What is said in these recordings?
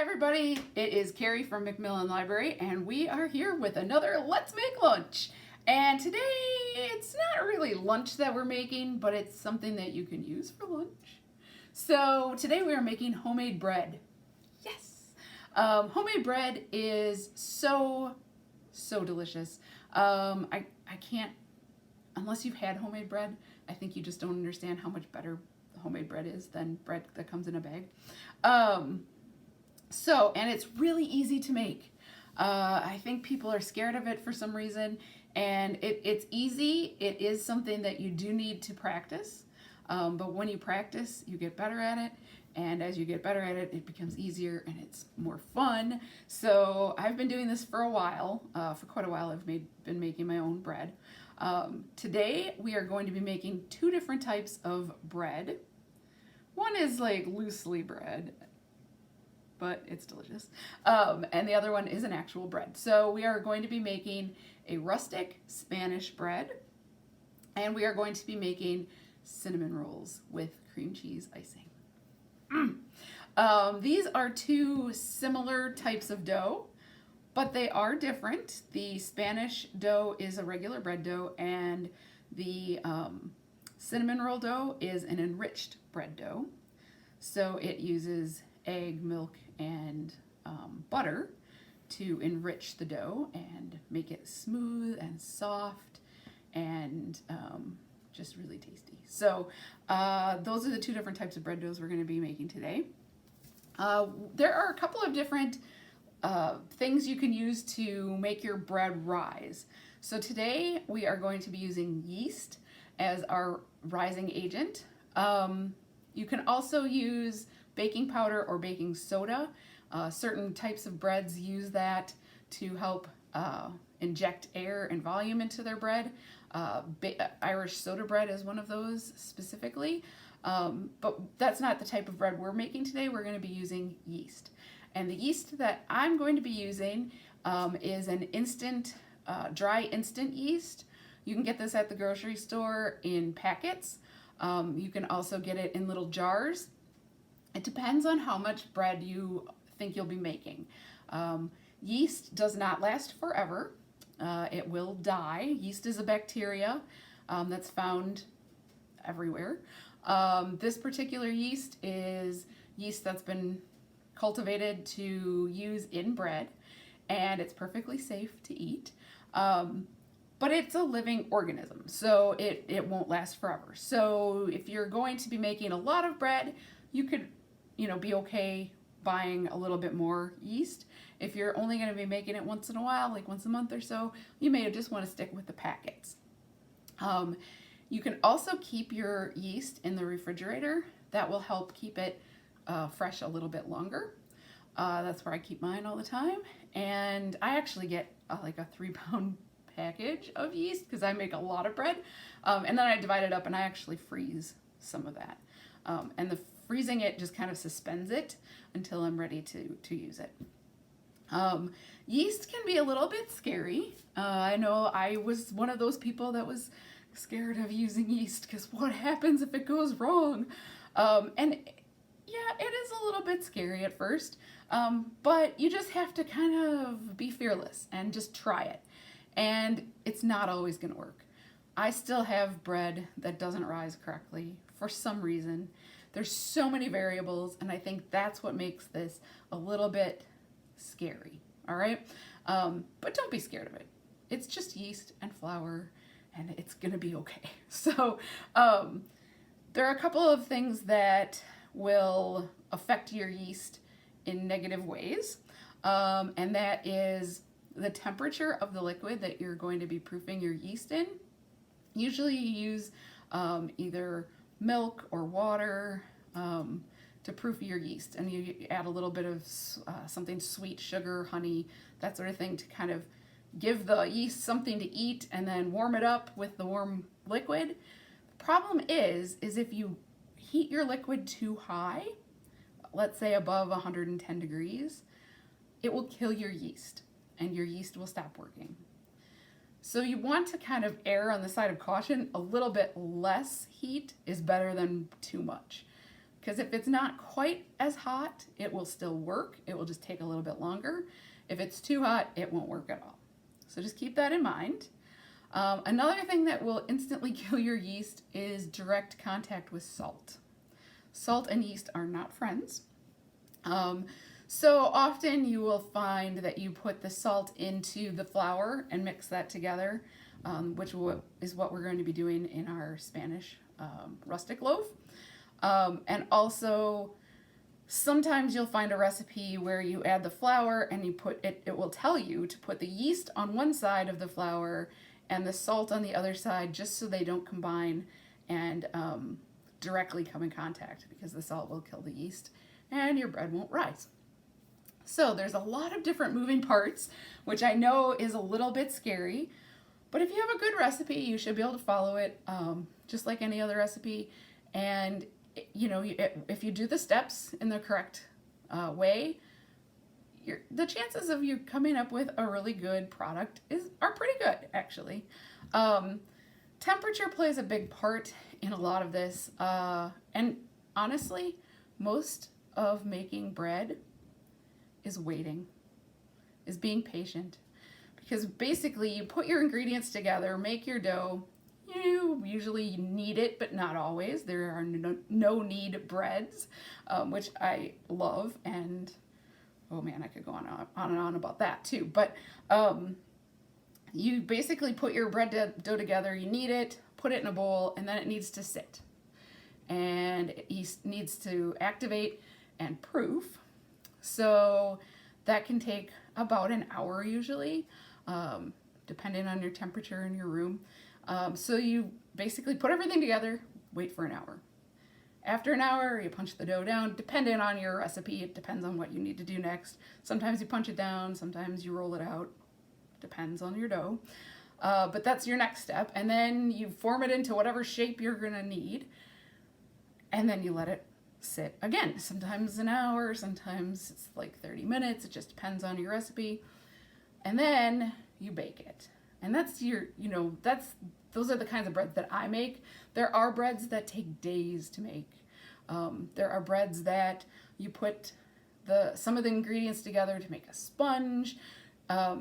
Hi everybody, it is Carrie from McMillan Library and we are here with another Let's Make Lunch. And today it's not really lunch that we're making, but it's something that you can use for lunch. So today we are making homemade bread. Yes! Homemade bread is so delicious. I can't, unless you've had homemade bread, I think you just don't understand how much better homemade bread is than bread that comes in a bag. And it's really easy to make. I think people are scared of it for some reason, and it's easy. It is something that you do need to practice, but when you practice, you get better at it, and as you get better at it, it becomes easier and it's more fun. So I've been doing this for a while, for quite a while. I've been making my own bread. Today we are going to be making two different types of bread. One is like loosely bread, but it's delicious. And the other one is an actual bread. So we are going to be making a rustic Spanish bread, and we are going to be making cinnamon rolls with cream cheese icing. These are two similar types of dough, but they are different. The Spanish dough is a regular bread dough, and the cinnamon roll dough is an enriched bread dough. So it uses egg, milk, and butter to enrich the dough and make it smooth and soft and just really tasty. So those are the two different types of bread doughs we're going to be making today. There are a couple of different things you can use to make your bread rise. So today we are going to be using yeast as our rising agent. You can also use baking powder or baking soda. Certain types of breads use that to help inject air and volume into their bread. Irish soda bread is one of those specifically, but that's not the type of bread we're making today. We're going to be using yeast. And the yeast that I'm going to be using is an instant, dry instant yeast. You can get this at the grocery store in packets. You can also get it in little jars. It depends on how much bread you think you'll be making. Yeast does not last forever. It will die. Yeast is a bacteria that's found everywhere. This particular yeast is yeast that's been cultivated to use in bread, and it's perfectly safe to eat. But it's a living organism, so it won't last forever. So if you're going to be making a lot of bread, you could, be okay buying a little bit more yeast. If you're only going to be making it once in a while, like once a month or so, you may just want to stick with the packets. You can also keep your yeast in the refrigerator. That will help keep it fresh a little bit longer. That's where I keep mine all the time. And I actually get like a 3-pound package of yeast because I make a lot of bread. And then I divide it up and I actually freeze some of that. And the freezing it just kind of suspends it until I'm ready to use it. Yeast can be a little bit scary. I know I was one of those people that was scared of using yeast because what happens if it goes wrong? And yeah, it is a little bit scary at first, but you just have to kind of be fearless and just try it. And it's not always going to work. I still have bread that doesn't rise correctly for some reason. There's so many variables, and I think that's what makes this a little bit scary, all right? But don't be scared of it. It's just yeast and flour, and it's going to be okay. So there are a couple of things that will affect your yeast in negative ways, and that is the temperature of the liquid that you're going to be proofing your yeast in. Usually you use either milk or water to proof your yeast, and you add a little bit of something sweet, sugar, honey, that sort of thing to kind of give the yeast something to eat and then warm it up with the warm liquid. The problem is if you heat your liquid too high, let's say above 110 degrees, it will kill your yeast and your yeast will stop working. So you want to kind of err on the side of caution. A little bit less heat is better than too much. because if it's not quite as hot, it will still work. It will just take a little bit longer. If it's too hot, it won't work at all. So just keep that in mind. Another thing that will instantly kill your yeast is direct contact with salt. Salt and yeast are not friends. So often you will find that you put the salt into the flour and mix that together, which is what we're going to be doing in our Spanish rustic loaf. And also, sometimes you'll find a recipe where you add the flour and you put it, it will tell you to put the yeast on one side of the flour and the salt on the other side, just so they don't combine and directly come in contact, because the salt will kill the yeast and your bread won't rise. So there's a lot of different moving parts, which I know is a little bit scary, but if you have a good recipe, you should be able to follow it just like any other recipe. And you know, if you do the steps in the correct way, the chances of you coming up with a really good product are pretty good, actually. Temperature plays a big part in a lot of this, and honestly, most of making bread is waiting, is being patient, because basically you put your ingredients together, make your dough. You usually knead it, but not always. There are no knead breads, which I love, and oh man, I could go on and on about that too. But you basically put your bread dough together, you knead it, put it in a bowl, and then it needs to sit. And yeast needs to activate and proof. So that can take about an hour usually, depending on your temperature in your room. So you basically put everything together, wait for an hour. After an hour, you punch the dough down, depending on your recipe. It depends on what you need to do next. Sometimes you punch it down, sometimes you roll it out. Depends on your dough. But that's your next step. And then you form it into whatever shape you're gonna need. And then you let it sit again. Sometimes an hour, sometimes it's like 30 minutes. It just depends on your recipe. And then you bake it. And that's those are the kinds of breads that I make. There are breads that take days to make. There are breads that you put some of the ingredients together to make a sponge,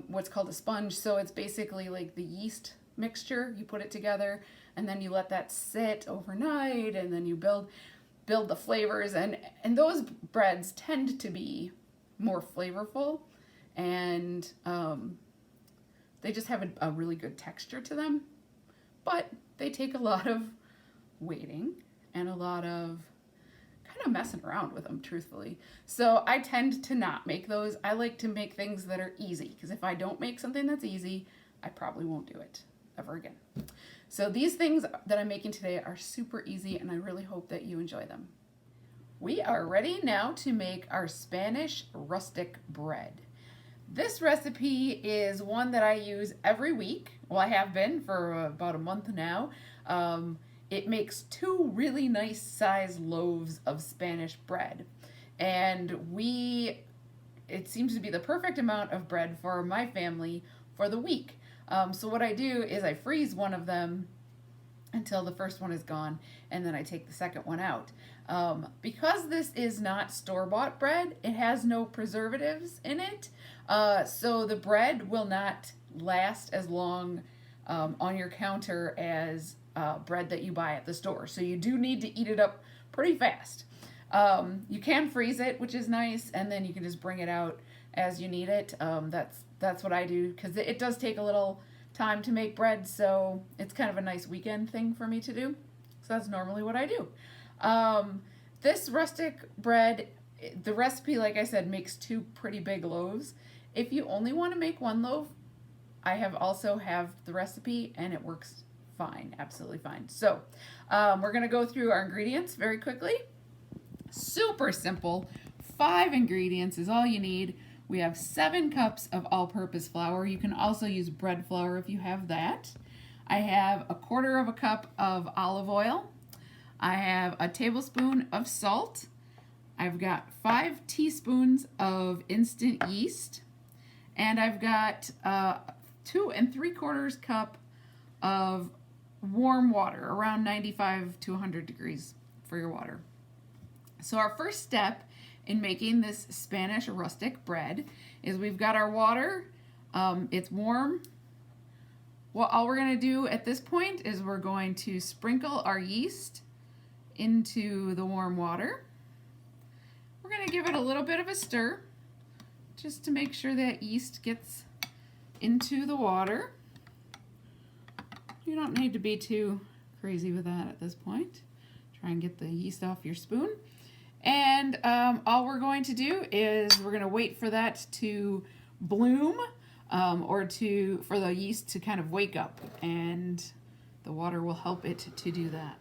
what's called a sponge. So it's basically like the yeast mixture. You put it together and then you let that sit overnight, and then you build the flavors. And those breads tend to be more flavorful, and they just have a really good texture to them, but they take a lot of waiting and a lot of kind of messing around with them, truthfully. So I tend to not make those. I like to make things that are easy, because if I don't make something that's easy, I probably won't do it ever again. So these things that I'm making today are super easy, and I really hope that you enjoy them. We are ready now to make our Spanish rustic bread. This recipe is one that I use every week. Well, I have been for about a month now. It makes 2 really nice sized loaves of Spanish bread. And it seems to be the perfect amount of bread for my family for the week. So what I do is I freeze one of them until the first one is gone, and then I take the second one out. Because this is not store-bought bread, it has no preservatives in it. So the bread will not last as long on your counter as bread that you buy at the store. So you do need to eat it up pretty fast. You can freeze it, which is nice, and then you can just bring it out as you need it. That's what I do, because it does take a little time to make bread, so it's kind of a nice weekend thing for me to do. So that's normally what I do. This rustic bread, the recipe, like I said, makes 2 pretty big loaves. If you only want to make 1 loaf, I also have the recipe, and it works fine, absolutely fine. So we're going to go through our ingredients very quickly. Super simple. 5 ingredients is all you need. We have 7 cups of all-purpose flour. You can also use bread flour if you have that. I have 1/4 cup of olive oil. I have a tablespoon of salt. I've got 5 teaspoons of instant yeast. And I've got 2 3/4 cup of warm water, around 95 to 100 degrees for your water. So our first step in making this Spanish rustic bread is we've got our water. It's warm. Well, all we're going to do at this point is we're going to sprinkle our yeast into the warm water. We're going to give it a little bit of a stir just to make sure that yeast gets into the water. You don't need to be too crazy with that at this point. Try and get the yeast off your spoon. And all we're going to do is we're going to wait for that to bloom or for the yeast to kind of wake up, and the water will help it to do that.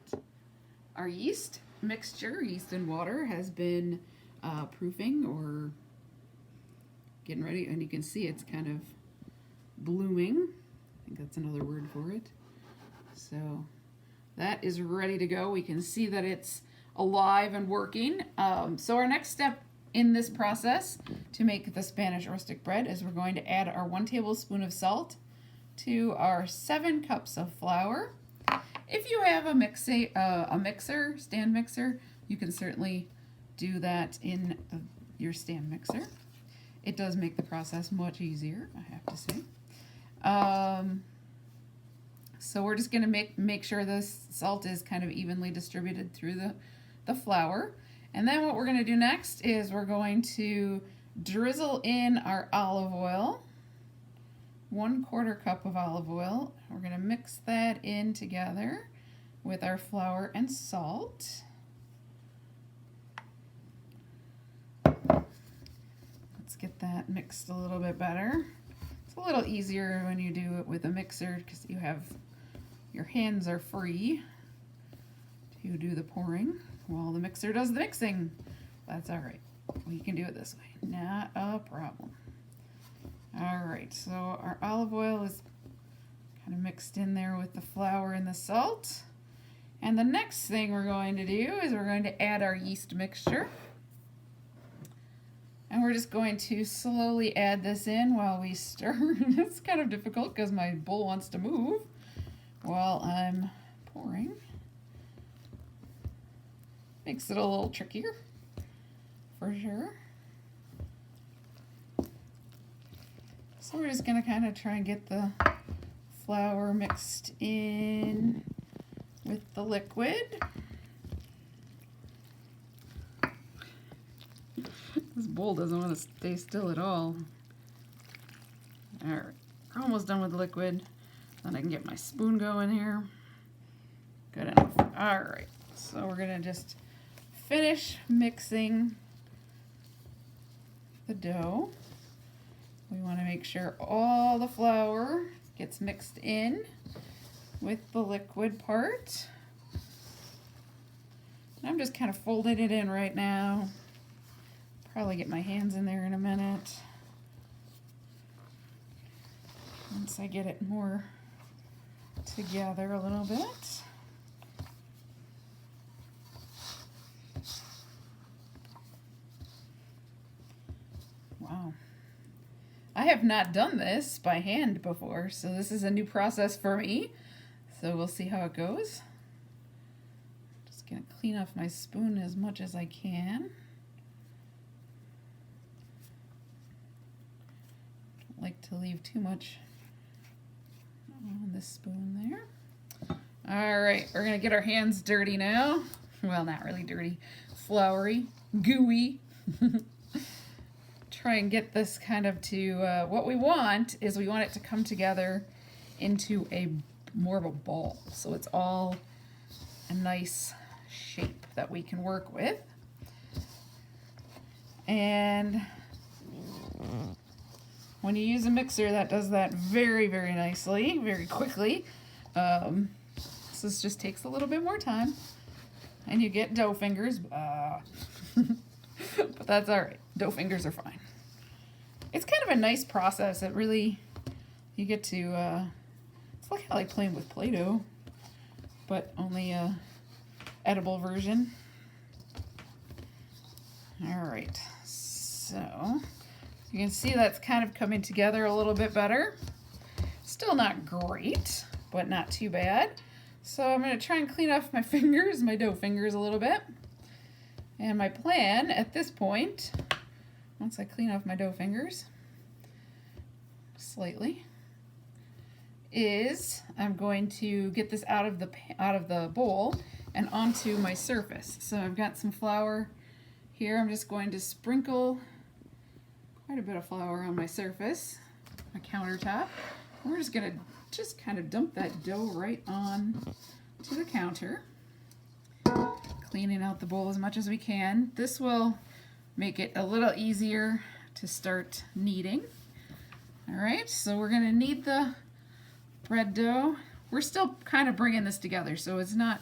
Our yeast mixture, yeast and water, has been proofing or getting ready, and you can see it's kind of blooming. I think that's another word for it. So that is ready to go. We can see that it's alive and working. So our next step in this process to make the Spanish rustic bread is we're going to add our 1 tablespoon of salt to our 7 cups of flour. If you have a mixer, stand mixer, you can certainly do that in your stand mixer. It does make the process much easier, I have to say. So we're just going to make sure this salt is kind of evenly distributed through the flour. And then what we're going to do next is we're going to drizzle in our olive oil, 1/4 cup of olive oil. We're going to mix that in together with our flour and salt. Let's get that mixed a little bit better. It's a little easier when you do it with a mixer because your hands are free to do the pouring while the mixer does the mixing. That's all right. We can do it this way. Not a problem. All right, so our olive oil is kind of mixed in there with the flour and the salt. And the next thing we're going to do is we're going to add our yeast mixture. And we're just going to slowly add this in while we stir. It's kind of difficult because my bowl wants to move while I'm pouring. Makes it a little trickier, for sure. So we're just going to kind of try and get the flour mixed in with the liquid. This bowl doesn't want to stay still at all. All right, we're almost done with the liquid. Then I can get my spoon going here. Good enough. All right, so we're going to just finish mixing the dough. We want to make sure all the flour gets mixed in with the liquid part. And I'm just kind of folding it in right now. Probably get my hands in there in a minute. Once I get it more together a little bit. Wow. I have not done this by hand before, so this is a new process for me. So we'll see how it goes. Just gonna clean off my spoon as much as I can. Don't like to leave too much on this spoon there. All right, we're gonna get our hands dirty now. Well, not really dirty, floury, gooey. Try and get this kind of to, what we want is we want it to come together into more of a ball. So it's all a nice shape that we can work with. And when you use a mixer, that does that very, very nicely, very quickly. So this just takes a little bit more time. And you get dough fingers. But that's all right. Dough fingers are fine. It's kind of a nice process. It really, you get to, it's like playing with Play-Doh, but only a edible version. All right, so you can see that's kind of coming together a little bit better. Still not great, but not too bad. So I'm going to try and clean off my fingers, my dough fingers a little bit. And my plan at this point, once I clean off my dough fingers slightly, is I'm going to get this out of the bowl and onto my surface. So I've got some flour here. I'm just going to sprinkle quite a bit of flour on my surface, my countertop. And we're just going to kind of dump that dough right on to the counter, cleaning out the bowl as much as we can. This will make it a little easier to start kneading. All right, so we're going to knead the bread dough. We're still kind of bringing this together, so it's not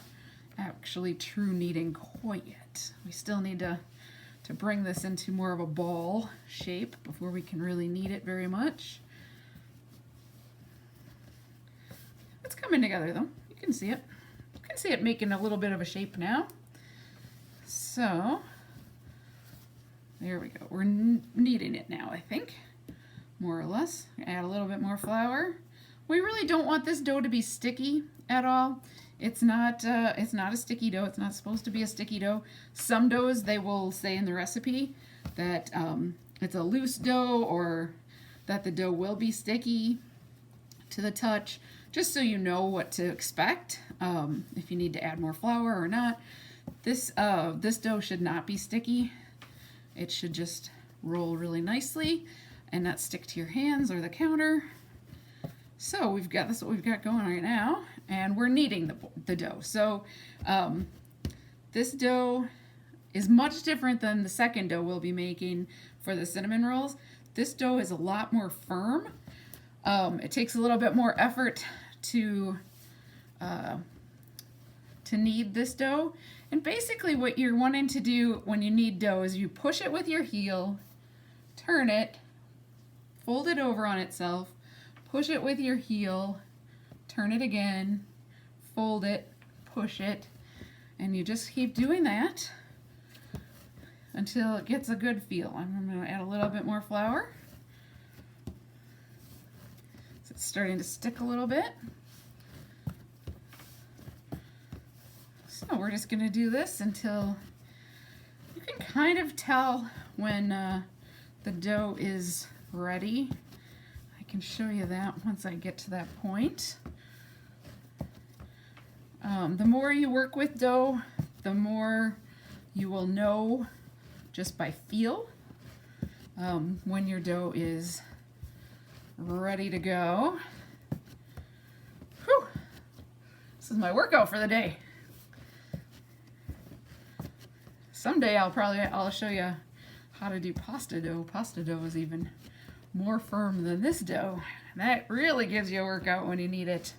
actually true kneading quite yet. We still need to bring this into more of a ball shape before we can really knead it very much. It's coming together though. You can see it. You can see it making a little bit of a shape now. So there we go. We're kneading it now, I think, more or less. Add a little bit more flour. We really don't want this dough to be sticky at all. It's not a sticky dough. It's not supposed to be a sticky dough. Some doughs, they will say in the recipe that it's a loose dough or that the dough will be sticky to the touch, just so you know what to expect, if you need to add more flour or not. This dough should not be sticky. It should just roll really nicely and not stick to your hands or the counter. So this is what we've got going right now, and we're kneading the dough. So this dough is much different than the second dough we'll be making for the cinnamon rolls. This dough is a lot more firm. It takes a little bit more effort to knead this dough. And basically what you're wanting to do when you knead dough is you push it with your heel, turn it, fold it over on itself, push it with your heel, turn it again, fold it, push it, and you just keep doing that until it gets a good feel. I'm going to add a little bit more flour. So it's starting to stick a little bit. So we're just going to do this until you can kind of tell when the dough is ready. I can show you that once I get to that point. The more you work with dough, the more you will know just by feel when your dough is ready to go. Whew. This is my workout for the day. Someday I'll show you how to do pasta dough. Pasta dough is even more firm than this dough. That really gives you a workout when you need it.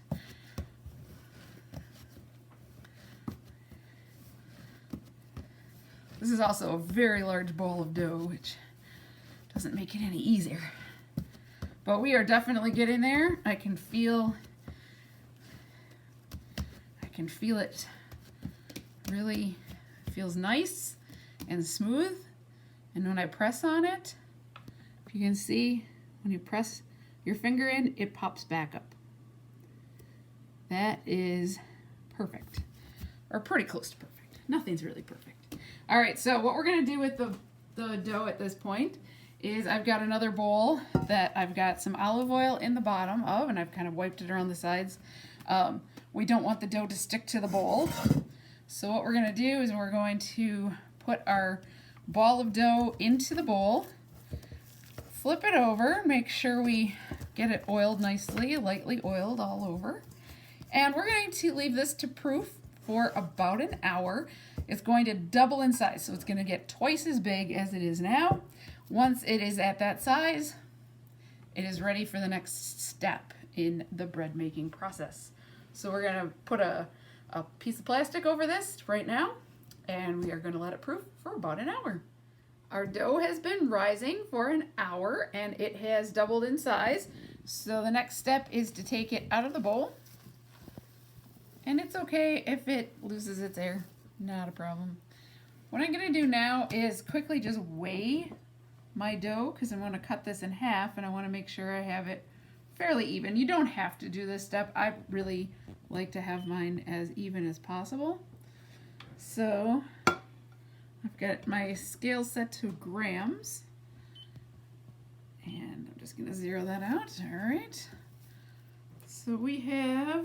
This is also a very large ball of dough, which doesn't make it any easier. But we are definitely getting there. I can feel it really feels nice and smooth. And when I press on it, if you can see, when you press your finger in, it pops back up. That is perfect, or pretty close to perfect. Nothing's really perfect. All right, so what we're gonna do with the dough at this point is I've got another bowl that I've got some olive oil in the bottom of, and I've kind of wiped it around the sides. We don't want the dough to stick to the bowl. So what we're gonna do is we're going to put our ball of dough into the bowl, flip it over, make sure we get it oiled nicely, lightly oiled all over. And we're going to leave this to proof for about an hour. It's going to double in size, so it's going to get twice as big as it is now. Once it is at that size, it is ready for the next step in the bread making process. So we're going to put a piece of plastic over this right now, and we are going to let it proof for about an hour. Our dough has been rising for an hour, and it has doubled in size. So the next step is to take it out of the bowl. And it's okay if it loses its air, not a problem. What I'm gonna do now is quickly just weigh my dough, because I want to cut this in half and I want to make sure I have it fairly even. You don't have to do this step. I really like to have mine as even as possible. So I've got my scale set to grams, and I'm just going to zero that out. All right. So we have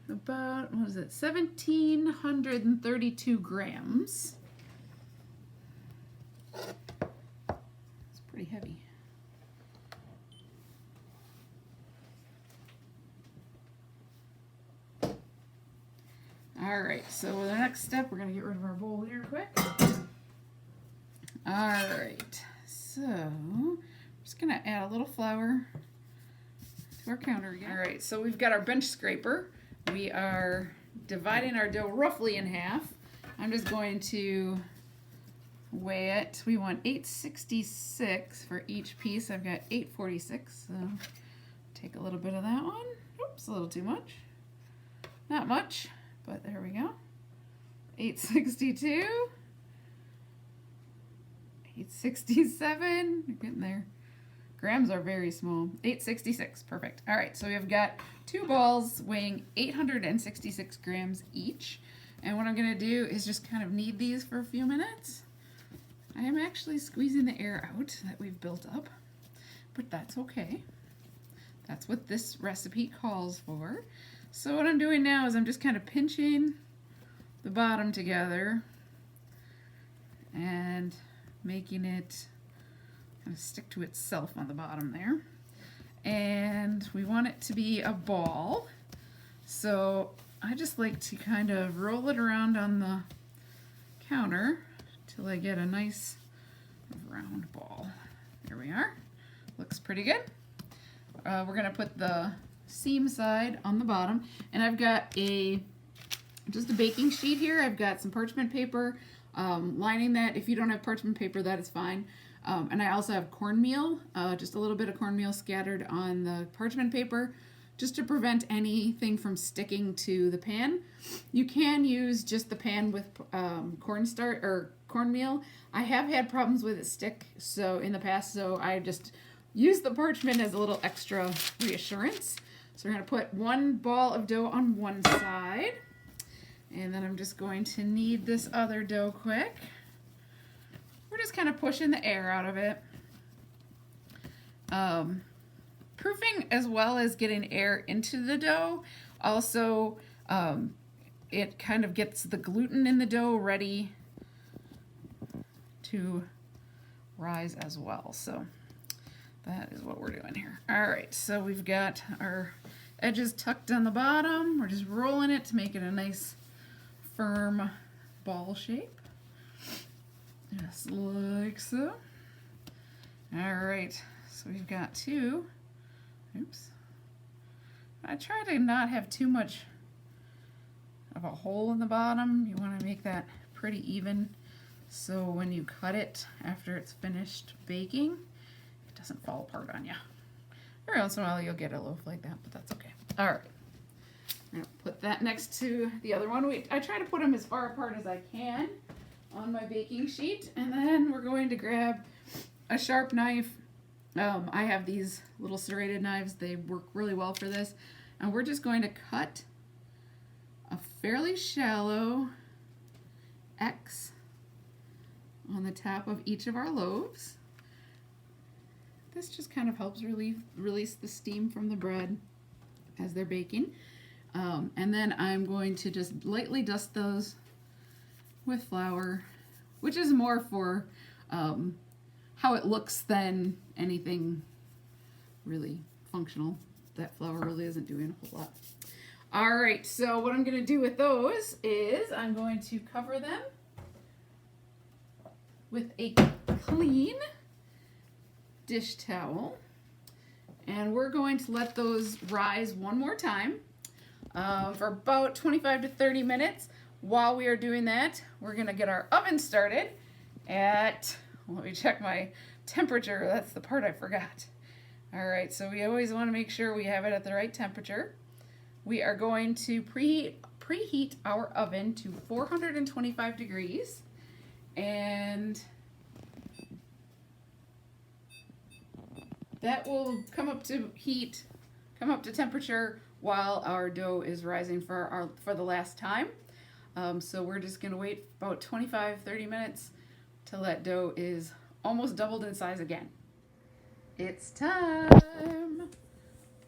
about, what is it, 1,732 grams. It's pretty heavy. All right, so the next step, we're gonna get rid of our bowl here quick. All right, so I'm just gonna add a little flour to our counter again. All right, so we've got our bench scraper. We are dividing our dough roughly in half. I'm just going to weigh it. We want 866 for each piece. I've got 846, so take a little bit of that one. Oops, a little too much. Not much. But there we go. 862. 867. We're getting there. Grams are very small. 866. Perfect. All right, so we've got 2 balls weighing 866 grams each. And what I'm going to do is just kind of knead these for a few minutes. I am actually squeezing the air out that we've built up, but that's okay. That's what this recipe calls for. So what I'm doing now is I'm just kind of pinching the bottom together and making it kind of stick to itself on the bottom there. And we want it to be a ball. So I just like to kind of roll it around on the counter till I get a nice round ball. There we are. Looks pretty good. We're going to put the seam side on the bottom, and I've got just a baking sheet here. I've got some parchment paper lining that. If you don't have parchment paper, that is fine. And I also have cornmeal, just a little bit of cornmeal scattered on the parchment paper, just to prevent anything from sticking to the pan. You can use just the pan with cornstarch or cornmeal. I have had problems with it stick in the past, so I just use the parchment as a little extra reassurance. So we're going to put 1 ball of dough on one side, and then I'm just going to knead this other dough quick. We're just kind of pushing the air out of it. Proofing as well as getting air into the dough. Also, it kind of gets the gluten in the dough ready to rise as well. So that is what we're doing here. All right, so we've got our edges tucked on the bottom. We're just rolling it to make it a nice firm ball shape. Just like so. All right, so we've got 2. Oops. I try to not have too much of a hole in the bottom. You want to make that pretty even so when you cut it after it's finished baking, it doesn't fall apart on you. Every once in a while you'll get a loaf like that, but that's okay. All right. I'm going to put that next to the other one. I try to put them as far apart as I can on my baking sheet. And then we're going to grab a sharp knife. I have these little serrated knives. They work really well for this. And we're just going to cut a fairly shallow X on the top of each of our loaves. This just kind of helps release the steam from the bread as they're baking. And then I'm going to just lightly dust those with flour, which is more for how it looks than anything really functional. That flour really isn't doing a whole lot. All right, so what I'm going to do with those is I'm going to cover them with a clean dish towel, and we're going to let those rise one more time for about 25 to 30 minutes. While we are doing that, we're going to get our oven started at, let me check my temperature. That's the part I forgot. All right, so we always want to make sure we have it at the right temperature. We are going to preheat our oven to 425 degrees, and that will come up to temperature while our dough is rising for the last time. So we're just going to wait about 25-30 minutes till that dough is almost doubled in size again. It's time!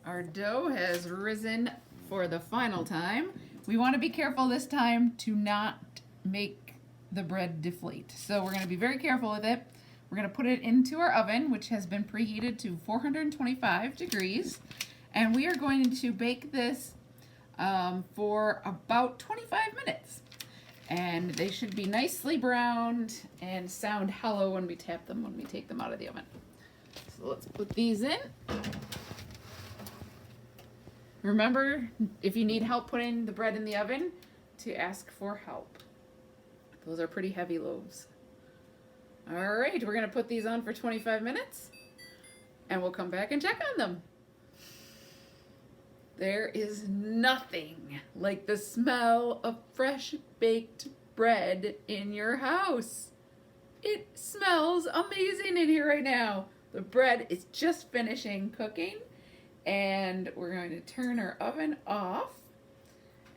Our dough has risen for the final time. We want to be careful this time to not make the bread deflate. So we're going to be very careful with it. We're going to put it into our oven, which has been preheated to 425 degrees. And we are going to bake this for about 25 minutes. And they should be nicely browned and sound hollow when we tap them, when we take them out of the oven. So let's put these in. Remember, if you need help putting the bread in the oven, to ask for help. Those are pretty heavy loaves. All right, we're going to put these on for 25 minutes, and we'll come back and check on them. There is nothing like the smell of fresh baked bread in your house. It smells amazing in here right now. The bread is just finishing cooking. And we're going to turn our oven off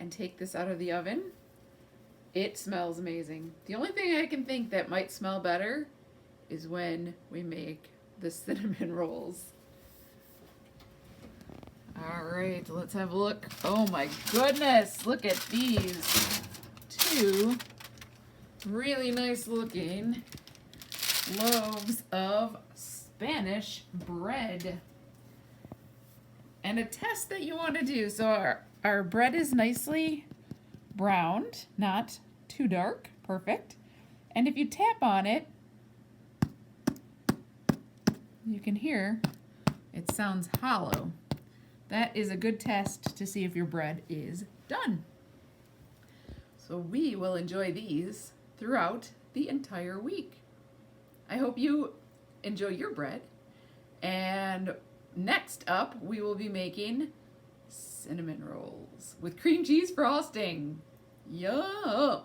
and take this out of the oven. It smells amazing. The only thing I can think that might smell better is when we make the cinnamon rolls. All right, let's have a look. Oh my goodness, look at these two really nice looking loaves of Spanish bread. And a test that you want to do. So our bread is nicely browned, not too dark, perfect. And if you tap on it, you can hear it sounds hollow. That is a good test to see if your bread is done. So we will enjoy these throughout the entire week. I hope you enjoy your bread. And next up, we will be making cinnamon rolls with cream cheese frosting. Yum!